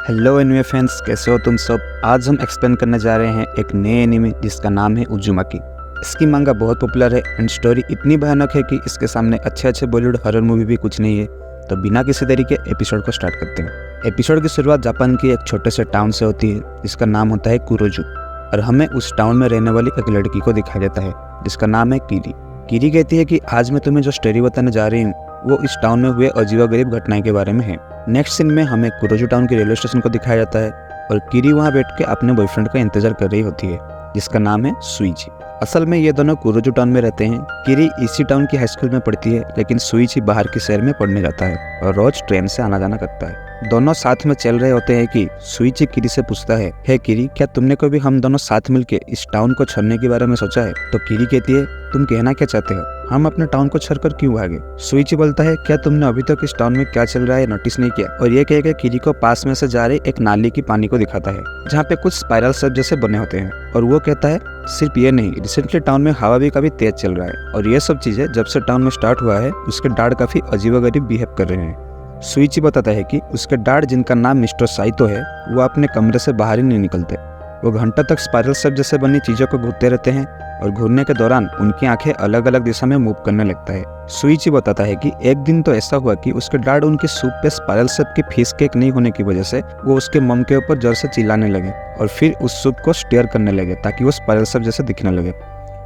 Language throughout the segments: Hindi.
हेलो एनिमे फैंस, कैसे हो तुम सब। आज हम एक्सप्लेन करने जा रहे हैं एक नए एनिमे जिसका नाम है उजुमाकी। इसकी मांगा बहुत पॉपुलर है एंड स्टोरी इतनी भयानक है कि इसके सामने अच्छे बॉलीवुड हॉरर मूवी भी कुछ नहीं है। तो बिना किसी तरीके एपिसोड को स्टार्ट करते हैं। एपिसोड की शुरुआत जापान की एक छोटे से टाउन से होती है जिसका नाम होता है कुरोजू, और हमें उस टाउन में रहने वाली एक लड़की को दिखाया जाता है जिसका नाम है कीरी। कीरी कहती है कि आज मैं तुम्हें जो स्टोरी बताने जा रही हूँ वो इस टाउन में हुए अजीबोगरीब घटनाएं के बारे में है। नेक्स्ट सीन में हमें कुरोजू टाउन के रेलवे स्टेशन को दिखाया जाता है और कीरी वहां बैठ के अपने बॉयफ्रेंड का इंतजार कर रही होती है जिसका नाम है सुइची। असल में ये दोनों कुरोजू टाउन में रहते हैं। कीरी इसी टाउन की हाई स्कूल में पढ़ती है, लेकिन सुइची बाहर के शहर में पढ़ने जाता है और रोज ट्रेन से आना जाना करता है। दोनों साथ में चल रहे होते हैं कि सुइची कीरी से पूछता है, हे कीरी, क्या तुमने कभी हम दोनों साथ मिलके इस टाउन को छोड़ने के बारे में सोचा है? तो कीरी कहती है, तुम कहना क्या चाहते हो? हम अपने टाउन को छोड़कर क्यों भागे? सुइची बोलता है, क्या तुमने अभी तक इस टाउन में क्या चल रहा है नोटिस नहीं किया? और ये कह के कीरी को पास में से जा रही एक नाली की पानी को दिखाता है जहाँ पे कुछ स्पाइरल शेप जैसे बने होते हैं। और वो कहता है, सिर्फ ये नहीं, रिसेंटली टाउन में हवा भी काफी तेज चल रहा है और ये सब चीजें जब से टाउन में स्टार्ट हुआ है उसके डैड काफी अजीबोगरीब बिहेव कर रहे हैं। सुइची बताता है कि उसके डैड, जिनका नाम मिस्टर साइतो है, वो अपने कमरे से बाहर ही नहीं निकलते। वो घंटों तक स्पाइरल शेप जैसे बनी चीजों को घूरते रहते हैं और घूरने के दौरान उनकी आंखें अलग अलग दिशा में मूव करने लगता है। सुइची बताता है कि एक दिन तो ऐसा हुआ कि उसके डैड उनकी सूप पे स्पाइरल शेप की फिश केक नहीं होने की वजह से वो उसके मम के ऊपर जोर से चिल्लाने लगे और फिर उस सूप को स्टेयर करने लगे ताकि वो स्पाइरल शेप जैसे दिखने लगे।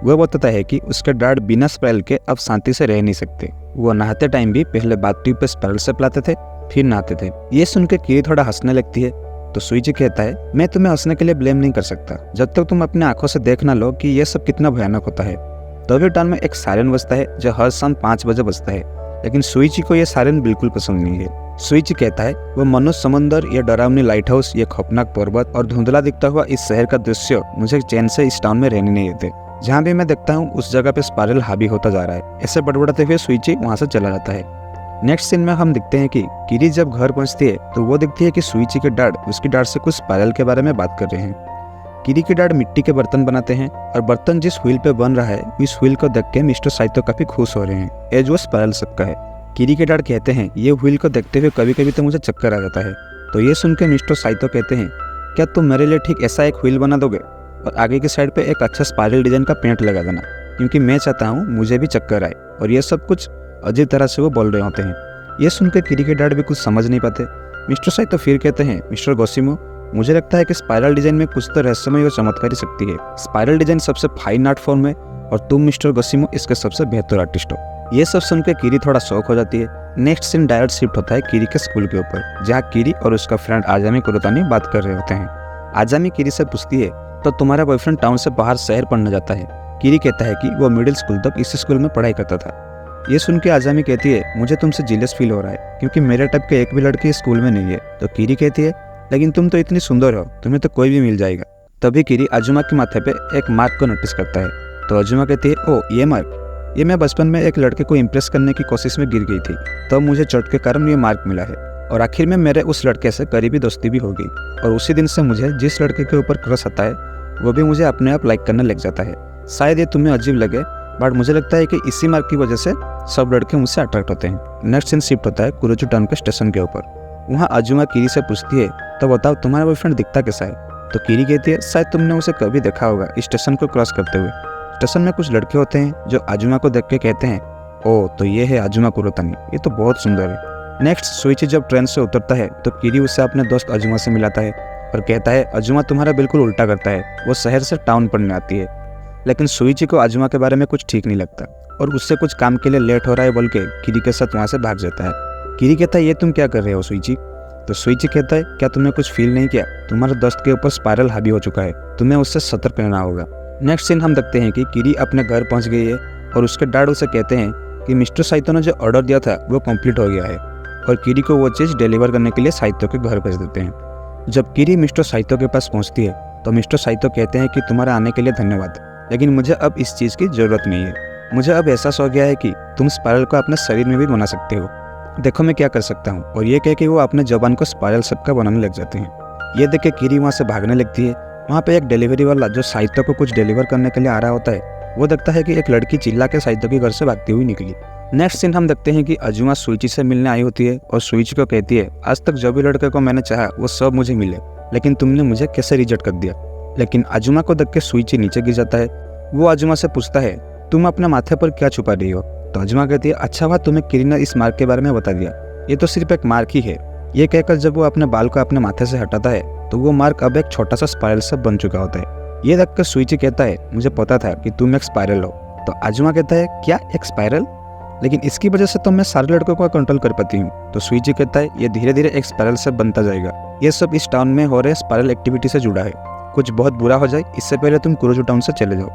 वो बताता है कि उसके डैड बिना स्पाइरल के अब शांति से रह नहीं सकते। वो नहाते टाइम भी पहले बाथटब पे स्पाइरल शेप लाते थे फिर नहाते थे। ये सुन के कीरी थोड़ा हंसने लगती है तो सुइची कहता है, मैं तुम्हें हंसने के लिए ब्लेम नहीं कर सकता जब तक तुम अपने आंखों से देख ना लो कि ये सब कितना भयानक होता है। तभी टाउन में एक सायरन बजता है जो हर शाम 5 बजे बजता है, लेकिन सुइची को ये सायरन बिल्कुल पसंद नहीं है। सुइची कहता है, वो मनुष्य समुद्र, ये डरावनी लाइट हाउस, ये खौफनाक पर्वत और धुंधला दिखता हुआ इस शहर का दृश्य मुझे चैन से इस टाउन में रहने नहीं देते। जहाँ भी मैं देखता हूँ उस जगह पे स्पाइरल हावी होता जा रहा है। ऐसे बड़बड़ाते हुए सुइची वहाँ से चला जाता है। नेक्स्ट सीन में हम दिखते हैं कि कीरी जब घर पहुंचती है तो वो दिखती है कि सुइची के डैड उसकी डैड से कुछ स्पाइरल के बारे में बात कर रहे हैं। कीरी के डैड मिट्टी के बर्तन बनाते हैं और बर्तन जिस व्हील पे बन रहा है इस व्हील को देख के मिस्टर साइतो काफी खुश हो रहे हैं एज वो स्पाइरल शेप का है। कीरी के डैड कहते हैं, ये व्हील को देखते हुए कभी कभी तो मुझे चक्कर आ जाता है। तो ये सुन के मिस्टर साइतो कहते हैं, क्या तुम मेरे लिए ठीक ऐसा एक व्हील बना दोगे और आगे की साइड पे एक अच्छा स्पाइरल डिजाइन का पेंट लगा देना, क्योंकि मैं चाहता हूँ मुझे भी चक्कर आए। और ये सब कुछ अजीब तरह से वो बोल रहे होते हैं। ये सुनकर कीरी के डैड भी कुछ समझ नहीं पाते। मिस्टर साइतो फिर कहते हैं, मिस्टर गोसिमो, मुझे लगता है कि स्पाइरल डिजाइन में कुछ तो रहस्यमय और चमत्कारी शक्ति है। स्पाइरल डिजाइन सबसे फाइन आर्ट फॉर्म है और तुम मिस्टर गोसिमो इसके सबसे बेहतर आर्टिस्ट हो। ये सब सुनकर कीरी थोड़ा शौक हो जाती है। नेक्स्ट सीन डायरेक्ट शिफ्ट होता है कीरी के स्कूल के ऊपर, जहाँ कीरी और उसका फ्रेंड आजामी कुरोतानी बात कर रहे होते हैं। आजामी कीरी से पूछती है, तो तुम्हारा बॉयफ्रेंड टाउन से बाहर शहर पढ़ने जाता है? कीरी कहता है कि वो मिडिल स्कूल तक इसी स्कूल में पढ़ाई करता था। ये सुन के आजामी कहती है, मुझे तुमसे जेलस फील हो रहा है क्योंकि मेरे टाइप के एक भी लड़की स्कूल में नहीं है। तो कीरी कहती है, लेकिन तुम तो इतनी सुंदर हो, तुम्हें तो कोई भी मिल जाएगा। तभी कीरी आजुमा के माथे पे एक मार्क को नोटिस करता है। तो आजुमा कहती है, ओ ये मार्क, ये मैं बचपन में एक लड़के को इम्प्रेस करने की कोशिश में गिर गई थी, तब मुझे चोट के कारण ये मार्क मिला है। और आखिर में मेरे उस लड़के से करीबी दोस्ती भी हो गई और उसी दिन से मुझे जिस लड़के के ऊपर क्रश आता है वो भी मुझे अपने आप लाइक करने लग जाता है। शायद ये तुम्हें अजीब लगे, बट मुझे लगता है कि इसी मार्क की वजह से सब लड़के मुझसे अट्रैक्ट होते हैं। नेक्स्ट सीन शिफ्ट होता है कुरोजू टाउन के स्टेशन के ऊपर। वहाँ आजुमा कीरी से पूछती है, तो बताओ तुम्हारा बॉयफ्रेंड दिखता कैसा है? तो कीरी कहती है, शायद तुमने उसे कभी देखा होगा स्टेशन को क्रॉस करते हुए। स्टेशन में कुछ लड़के होते हैं जो आजुमा को देख के कहते हैं, ओ तो ये है आजुमा कुरोतानी, ये तो बहुत सुंदर है। नेक्स्ट सुइची जब ट्रेन से उतरता है तो कीरी उसे अपने दोस्त आजुमा से मिलाता है और कहता है, आजुमा तुम्हारा बिल्कुल उल्टा करता है, वो शहर से टाउन पढ़ने आती है। लेकिन सुइची को आजुमा के बारे में कुछ ठीक नहीं लगता और उससे कुछ काम के लिए लेट हो रहा है बोल के कीरी के साथ वहाँ से भाग जाता है। कीरी कहता है, ये तुम क्या कर रहे हो सुइची? तो सुइची कहता है, क्या तुमने कुछ फील नहीं किया? तुम्हारे दोस्त के ऊपर स्पाइरल हावी हो चुका है, तुम्हें उससे सतर्क रहना होगा। नेक्स्ट सीन हम देखते हैं कि कीरी अपने घर पहुंच गई है और उसके डैड उसे कहते हैं कि मिस्टर साइतो ने जो ऑर्डर दिया था वो कंप्लीट हो गया है और कीरी को वो चीज़ डिलीवर करने के लिए साइतो के घर भेज देते हैं। जब कीरी मिस्टर साइतो के पास पहुंचती है तो मिस्टर साइतो कहते हैं कि तुम्हारे आने के लिए धन्यवाद, लेकिन मुझे अब इस चीज़ की ज़रूरत नहीं है। मुझे अब एहसास हो गया है कि तुम स्पाइरल को अपने शरीर में भी बना सकते हो, देखो मैं क्या कर सकता हूँ। और ये कह के वो अपने जबान को स्पाइरल शेप का बनाने लग जाते हैं। ये देख के कीरी वहाँ से भागने लगती है। वहाँ पे एक डिलीवरी वाला जो साइतो को कुछ डिलीवर करने के लिए आ रहा होता है वो देखता है कि एक लड़की चिल्ला के साइतो के घर से भागती हुई निकली। नेक्स्ट सीन हम देखते हैं कि अजुमा सुइची से मिलने आई होती है और सुइची को कहती है, आज तक जो भी लड़के को मैंने चाहा वो सब मुझे मिले, लेकिन तुमने मुझे कैसे रिजेक्ट कर दिया। लेकिन अजुमा को देख के सुइची नीचे गिर जाता है। वो अजुमा से पूछता है, तुम अपने माथे पर क्या छुपा रही हो। तो अजुमा कहती है, अच्छा हुआ तुम्हें किरी ने इस मार्क के बारे में बता दिया, ये तो सिर्फ एक मार्क ही है। ये कहकर जब वो अपने बाल को अपने माथे से हटाता है तो वो मार्क अब एक छोटा सा स्पाइरल सा बन चुका होता है। ये देखकर सुइची कहता है, मुझे पता था कि तुम एक स्पाइरल हो। तो अजुमा कहता है, क्या एक स्पाइरल? लेकिन इसकी वजह से तो मैं सारे लड़कों को कंट्रोल कर पाती हूँ। तो सुइची कहता है, ये धीरे धीरे एक स्पाइरल से बनता जाएगा। ये सब इस टाउन में हो रहे स्पाइरल एक्टिविटी से जुड़ा है। कुछ बहुत बुरा हो जाए इससे पहले तुम कुरोजो टाउन से चले जाओ।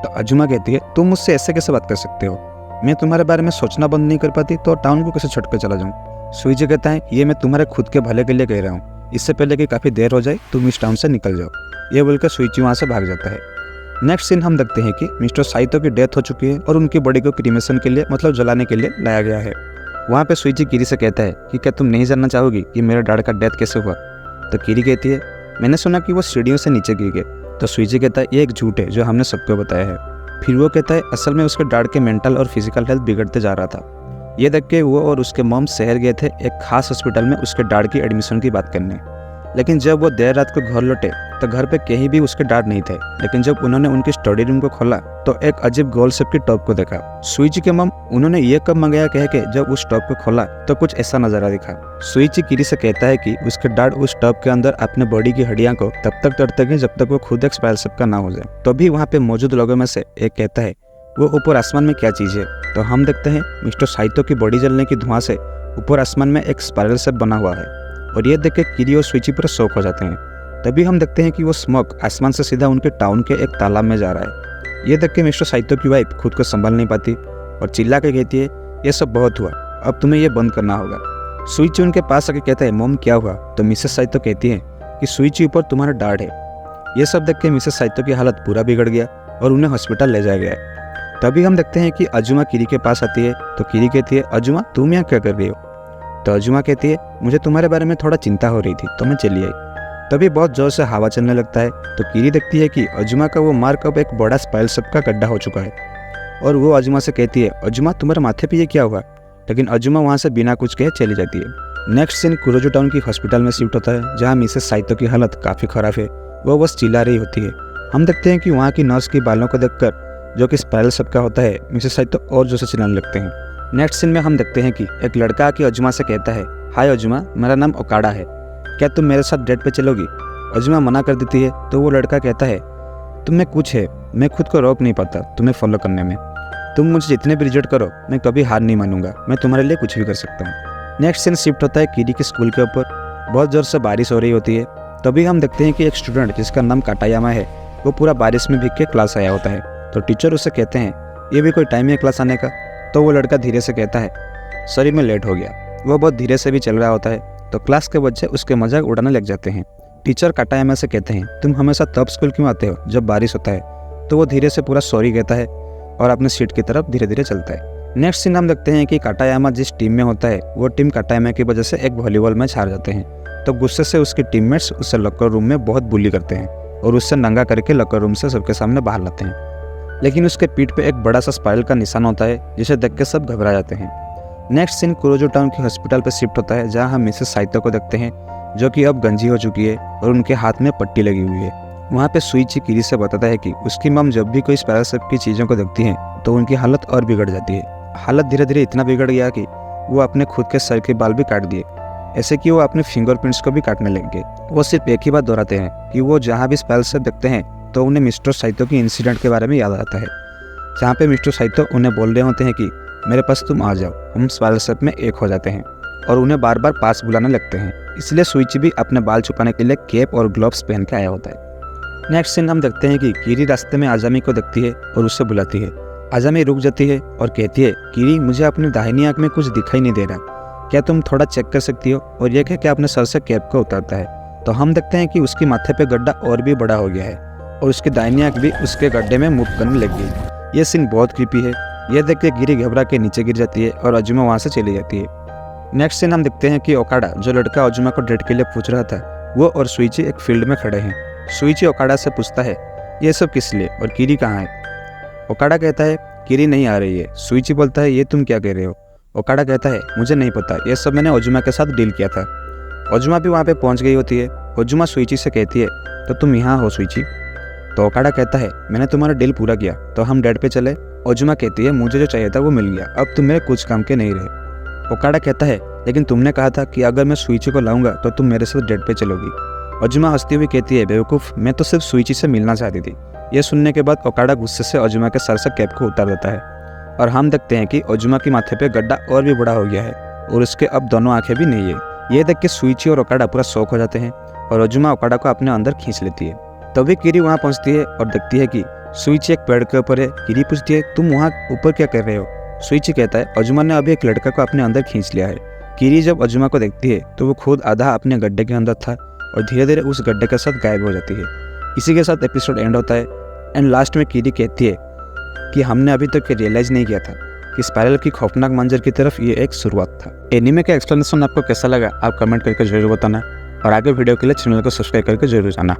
तो अजुमा कहती है, तुम मुझसे ऐसे कैसे बात कर सकते हो? मैं तुम्हारे बारे में सोचना बंद नहीं कर पाती तो टाउन को कैसे छोड़ कर चला जाऊँ। सुइची कहता है, ये मैं तुम्हारे खुद के भले के लिए कह रहा हूँ, इससे पहले कि काफ़ी देर हो जाए तुम इस टाउन से निकल जाओ। ये बोलकर सुइची वहाँ से भाग जाता है। नेक्स्ट सीन हम देखते हैं कि मिस्टर साइतो की डेथ हो चुकी है और उनकी बॉडी को क्रीमेशन के लिए मतलब जलाने के लिए लाया गया है। वहाँ पे सुइची किरी से कहता है कि क्या तुम नहीं जानना चाहोगी कि मेरे डैड का डेथ कैसे हुआ। तो किरी कहती है, मैंने सुना कि वो सीढ़ियों से नीचे गिर गए। तो सुइची कहता है, ये एक झूठ है जो हमने सबको बताया है। फिर वो कहता है, असल में उसके डैड के मेंटल और फिजिकल हेल्थ बिगड़ते जा रहा था। ये देख के वो और उसके मॉम शहर गए थे एक खास हॉस्पिटल में उसके डैड की एडमिशन की बात करने। लेकिन जब वो देर रात को घर लौटे तो घर पे कहीं भी उसके डैड नहीं थे। लेकिन जब उन्होंने उनकी स्टडी रूम को खोला तो एक अजीब गोल शेप की टॉप को देखा। सुइची के मम उन्होंने ये कब मंगाया कह के जब उस टॉप को खोला तो कुछ ऐसा नजारा दिखा। सुइची किरी से कहता है कि उसके डैड उस टॉप के अंदर अपने बॉडी की हड्डियां को तब तक तोड़ते हैं जब तक वो खुद एक स्पाइरल शेप का ना हो जाए। तभी वहाँ पे मौजूद लोगों में से एक कहता है, वो ऊपर आसमान में क्या चीज है। तो हम देखते हैं मिस्टर साइतो की बॉडी जलने की धुआं से ऊपर आसमान में एक स्पाइरल शेप बना हुआ है। और ये देख के किरी और सुइची पूरा शॉक हो जाते हैं। तभी हम देखते हैं कि वो स्मोक आसमान से सीधा उनके टाउन के एक तालाब में जा रहा है। ये देख के मिस्टर साइतो की वाइफ खुद को संभाल नहीं पाती और चिल्ला के कहती है, ये सब बहुत हुआ, अब तुम्हें ये बंद करना होगा। सुइची उनके पास आके कहता है, मॉम क्या हुआ। तो मिसेस साइतो कहती है कि सुइची ऊपर तुम्हारा डैड है। ये सब देख के मिसेस साइतो की हालत पूरा बिगड़ गया और उन्हें हॉस्पिटल ले जाया गया। तभी हम देखते हैं कि अजुमा किरी के पास आती है। तो किरी कहती है, अजुमा तुम यहाँ क्या कर रही हो। तो अजुमा कहती है, मुझे तुम्हारे बारे में थोड़ा चिंता हो रही थी तो मैं चली आई। तभी बहुत जोर से हवा चलने लगता है। तो किरी देखती है कि अजुमा का वो मार्क अब एक बड़ा स्पाइरल शेप का गड्ढा हो चुका है। और वो अजुमा से कहती है, अजुमा तुम्हारे माथे पे ये क्या हुआ। लेकिन अजुमा वहाँ से बिना कुछ कहे चली जाती है। नेक्स्ट सीन कुरोजो टाउन की हॉस्पिटल में शिफ्ट होता है जहाँ मिसेस साइतो की हालत काफ़ी खराब है। वो बस चिल्ला रही होती है। हम देखते हैं कि वहाँ की नर्स के बालों को देखकर जो कि स्पाइरल शेप का होता है, मिसेस साइतो और जोर से चिल्लाने लगते हैं। नेक्स्ट सीन में हम देखते हैं कि एक लड़का आके अजुमा से कहता है, हाय अजुमा, मेरा नाम ओकाडा है, क्या तुम मेरे साथ डेट पे चलोगी। अजुमा मना कर देती है। तो वो लड़का कहता है, तुम में कुछ है, मैं खुद को रोक नहीं पाता तुम्हें फॉलो करने में। तुम मुझे जितने भी रिजेक्ट करो मैं कभी हार नहीं मानूंगा, मैं तुम्हारे लिए कुछ भी कर सकता हूँ। नेक्स्ट सीन शिफ्ट होता है किरी के स्कूल के ऊपर। बहुत जोर से बारिश हो रही होती है। तभी हम देखते हैं कि एक स्टूडेंट जिसका नाम काटायामा है वो पूरा बारिश में भीग के क्लास आया होता है। तो टीचर उससे कहते हैं, ये भी कोई टाइम है क्लास आने का। तो वो लड़का धीरे से कहता है, सॉरी मैं लेट हो गया। वो बहुत धीरे से भी चल रहा होता है। तो क्लास के बच्चे उसके मजाक उड़ाने लग जाते हैं। टीचर काटायामा से कहते हैं, तुम हमेशा तब स्कूल क्यों आते हो जब बारिश होता है। तो वो धीरे से पूरा सॉरी कहता है और अपने सीट की तरफ धीरे धीरे चलता है। नेक्स्ट सीन हम देखते हैं कि काटायामा जिस टीम में होता है वो टीम काटायामा की वजह से एक वॉलीबॉल मैच हार जाते हैं। तो गुस्से से उसके टीममेट्स उसे लॉकर रूम में बहुत बुली करते हैं और उससे नंगा करके लॉकर रूम से सबके सामने बाहर लाते हैं। लेकिन उसके पीठ पे एक बड़ा सा स्पाइरल का निशान होता है जिसे देख के सब घबरा जाते हैं। नेक्स्ट सीन कुरोजो टाउन के हॉस्पिटल पे शिफ्ट होता है जहाँ हम मिसेस साइतो को देखते हैं जो कि अब गंजी हो चुकी है और उनके हाथ में पट्टी लगी हुई है। वहाँ पे सुइची किरी से बताता है कि उसकी मम जब भी कोई स्पाइरल शेप की चीज़ों को देखती हैं तो उनकी हालत और बिगड़ जाती है। हालत धीरे धीरे इतना बिगड़ गया कि वो अपने खुद के सर के बाल भी काट दिए, ऐसे कि वो अपने फिंगरप्रिंट्स को भी काटने लग गए। वो सिर्फ एक ही बात दोहराते हैं कि वो जहाँ भी स्पाइरल शेप देखते हैं तो उन्हें मिस्टर साइतो की इंसिडेंट के बारे में याद आता है, जहाँ पे मिस्टर साइतो उन्हें बोल रहे होते हैं कि मेरे पास तुम आ जाओ, हम स्पाइरल शेप में एक हो जाते हैं और उन्हें बार बार पास बुलाने लगते हैं। इसलिए सुइची भी अपने बाल छुपाने के लिए कैप और ग्लव्स पहन के आया होता है। नेक्स्ट सीन हम देखते हैं कि किरी रास्ते में आजामी को देखती है और उससे बुलाती है। आजामी रुक जाती है और कहती है, किरी मुझे अपनी दाहिनी आंख में कुछ दिखाई नहीं दे रहा, क्या तुम थोड़ा चेक कर सकती हो। और यह कह के अपने सर से कैप को उतारता है। तो हम देखते हैं कि उसके माथे पे गड्ढा और भी बड़ा हो गया है और उसकी दाहिनी आंख भी उसके गड्ढे में मूव करने लग गई। यह सीन बहुत क्रीपी है। यह देख के किरी घबरा के नीचे गिर जाती है और अजुमा वहाँ से चली जाती है। नेक्स्ट सीन हम देखते हैं कि ओकाडा जो लड़का अजुमा को डेट के लिए पूछ रहा था वो और सुइची एक फील्ड में खड़े हैं। सुइची ओकाडा से पूछता है, ये सब किस लिए और किरी कहाँ है। ओकाडा कहता है किरी नहीं आ रही है। सुइची बोलता है ये तुम क्या कह रहे हो। ओकाडा कहता है मुझे नहीं पता, ये सब मैंने ओजुमा के साथ डील किया था। ओजुमा भी वहाँ पे पहुँच गई होती है। ओजुमा सुइची से कहती है तो तुम यहाँ हो सुइची। तो ओकाडा कहता है मैंने तुम्हारा डील पूरा किया, तो हम डेट पे चले। ओजुमा कहती है मुझे जो चाहिए था वो मिल गया, अब तुम मेरे कुछ काम के नहीं रहे। ओकाडा कहता है लेकिन तुमने कहा था कि अगर मैं सुइची को लाऊंगा तो तुम मेरे साथ डेट पे चलोगी। ओजुमा हंसती हुई कहती है बेवकूफ़, मैं तो सिर्फ सुइची से मिलना चाहती थी। यह सुनने के बाद ओकाडा गुस्से से ओजुमा के सर से कैप को उतार देता है और हम देखते हैं कि ओजुमा के माथे पे गड्ढा और भी बड़ा हो गया है और उसके अब दोनों आंखें भी नहीं है। ये देख के सुइची और ओकाडा पूरा शौक हो जाते हैं और ओजुमा ओकाडा को अपने अंदर खींच लेती है। तभी किरी वहाँ पहुँचती है और देखती है कि सुइची एक पेड़ के ऊपर है। किरी पूछती है तुम वहाँ ऊपर क्या कर रहे हो। सुइची कहता है ओजुमा ने अभी एक लड़का को अपने अंदर खींच लिया है। किरी जब ओजुमा को देखती है तो वो खुद आधा अपने गड्ढे के अंदर था और धीरे धीरे उस गड्ढे के साथ गायब हो जाती है। इसी के साथ एपिसोड एंड होता है एंड लास्ट में किरी कहती है कि हमने अभी तक रियलाइज़ नहीं किया था कि स्पाइरल की खौफनाक मंजर की तरफ ये एक शुरुआत था। एनीमे का एक्सप्लेनेशन आपको कैसा लगा आप कमेंट करके जरूर बताना और आगे वीडियो के लिए चैनल को सब्सक्राइब करके जरूर जाना।